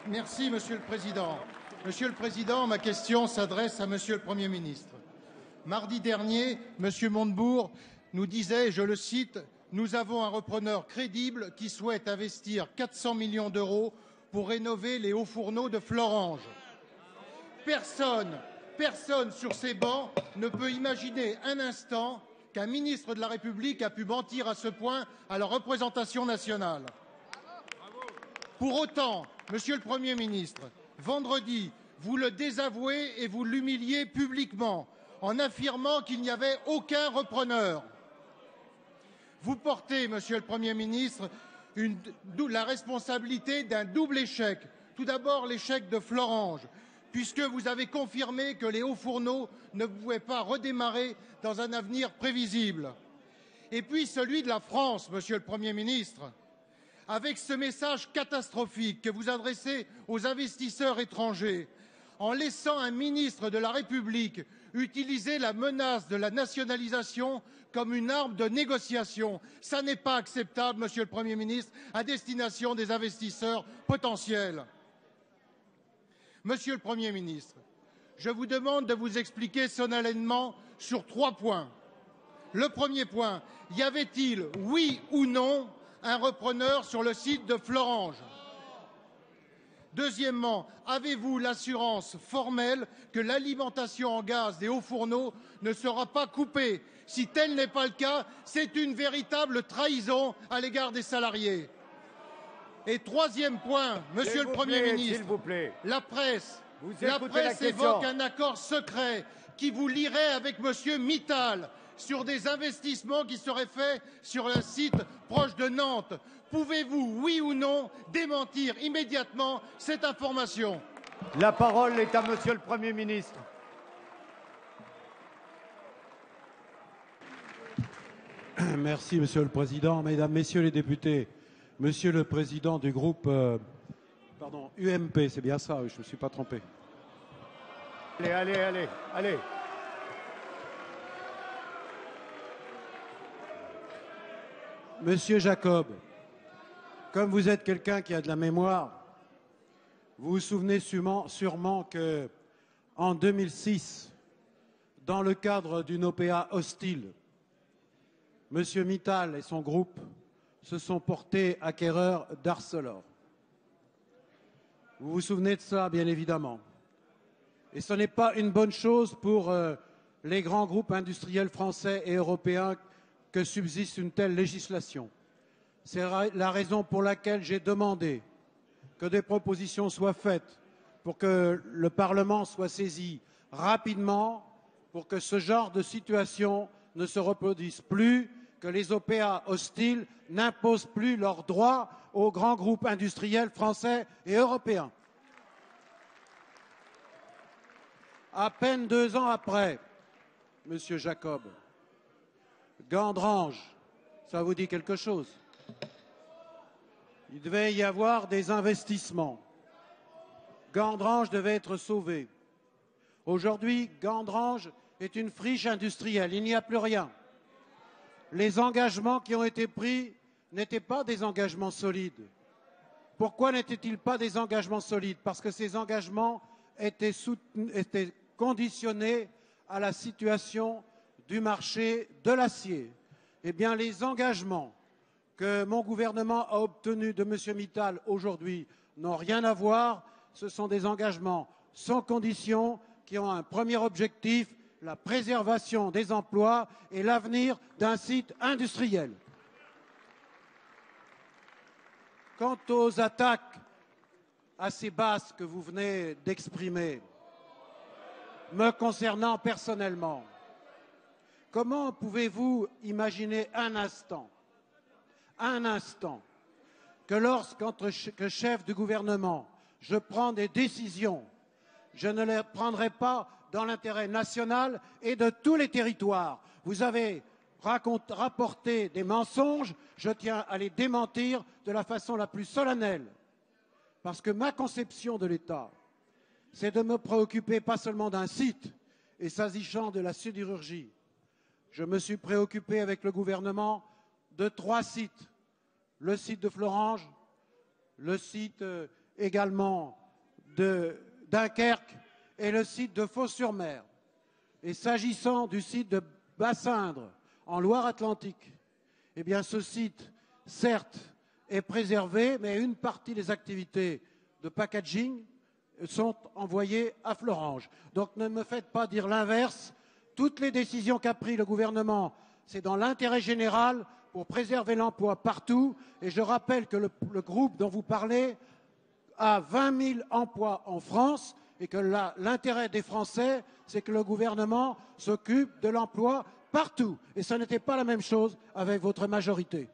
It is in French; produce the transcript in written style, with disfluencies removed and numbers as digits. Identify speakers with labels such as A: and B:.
A: Merci, Monsieur le Président. Monsieur le Président, ma question s'adresse à Monsieur le Premier ministre. Mardi dernier, Monsieur Montebourg nous disait, je le cite, « Nous avons un repreneur crédible qui souhaite investir 400 millions d'euros pour rénover les hauts fourneaux de Florange. » Personne sur ces bancs ne peut imaginer un instant qu'un ministre de la République a pu mentir à ce point à la représentation nationale. Pour autant, Monsieur le Premier ministre, vendredi, vous le désavouez et vous l'humiliez publiquement en affirmant qu'il n'y avait aucun repreneur. Vous portez, Monsieur le Premier ministre, la responsabilité d'un double échec. Tout d'abord, l'échec de Florange, puisque vous avez confirmé que les hauts fourneaux ne pouvaient pas redémarrer dans un avenir prévisible. Et puis celui de la France, Monsieur le Premier ministre, avec ce message catastrophique que vous adressez aux investisseurs étrangers, en laissant un ministre de la République utiliser la menace de la nationalisation comme une arme de négociation. Ça n'est pas acceptable, Monsieur le Premier ministre, à destination des investisseurs potentiels. Monsieur le Premier ministre, je vous demande de vous expliquer solennellement sur 3 points. Le premier point, y avait-il, oui ou non, un repreneur sur le site de Florange? Deuxièmement, avez-vous l'assurance formelle que l'alimentation en gaz des hauts fourneaux ne sera pas coupée? Si tel n'est pas le cas, c'est une véritable trahison à l'égard des salariés. Et troisième point, Monsieur le Premier ministre, la presse évoque un accord secret qui vous lierait avec Monsieur Mittal sur des investissements qui seraient faits sur un site proche de Nantes. Pouvez-vous, oui ou non, démentir immédiatement cette information?
B: La parole est à Monsieur le Premier ministre.
C: Merci, Monsieur le Président. Mesdames, Messieurs les députés, Monsieur le Président du groupe UMP, c'est bien ça, je ne me suis pas trompé.
B: Allez.
C: Monsieur Jacob, comme vous êtes quelqu'un qui a de la mémoire, vous vous souvenez sûrement qu'en 2006, dans le cadre d'une OPA hostile, Monsieur Mittal et son groupe se sont portés acquéreurs d'Arcelor. Vous vous souvenez de ça, bien évidemment. Et ce n'est pas une bonne chose pour les grands groupes industriels français et européens que subsiste une telle législation. C'est la raison pour laquelle j'ai demandé que des propositions soient faites pour que le Parlement soit saisi rapidement pour que ce genre de situation ne se reproduise plus, que les OPA hostiles n'imposent plus leurs droits aux grands groupes industriels français et européens. À peine 2 ans après, Monsieur Jacob, Gandrange, ça vous dit quelque chose? Il devait y avoir des investissements. Gandrange devait être sauvé. Aujourd'hui, Gandrange est une friche industrielle. Il n'y a plus rien. Les engagements qui ont été pris n'étaient pas des engagements solides. Pourquoi n'étaient-ils pas des engagements solides? Parce que ces engagements étaient conditionnés à la situation du marché de l'acier. Eh bien, les engagements que mon gouvernement a obtenus de M. Mittal aujourd'hui n'ont rien à voir. Ce sont des engagements sans condition qui ont un premier objectif, la préservation des emplois et l'avenir d'un site industriel. Quant aux attaques assez basses que vous venez d'exprimer, me concernant personnellement, comment pouvez-vous imaginer un instant, que lorsqu'en tant que chef du gouvernement, je prends des décisions, je ne les prendrai pas dans l'intérêt national et de tous les territoires? Vous avez rapporté des mensonges, je tiens à les démentir de la façon la plus solennelle. Parce que ma conception de l'État, c'est de me préoccuper pas seulement d'un site, et s'agissant de la sidérurgie, je me suis préoccupé avec le gouvernement de 3 sites. Le site de Florange, le site également de Dunkerque et le site de Fos-sur-Mer. Et s'agissant du site de Bassindre, en Loire-Atlantique, eh bien ce site, certes, est préservé, mais une partie des activités de packaging sont envoyées à Florange. Donc ne me faites pas dire l'inverse. Toutes les décisions qu'a prises le gouvernement, c'est dans l'intérêt général pour préserver l'emploi partout. Et je rappelle que le groupe dont vous parlez a 20 000 emplois en France et que l'intérêt des Français, c'est que le gouvernement s'occupe de l'emploi partout. Et ce n'était pas la même chose avec votre majorité.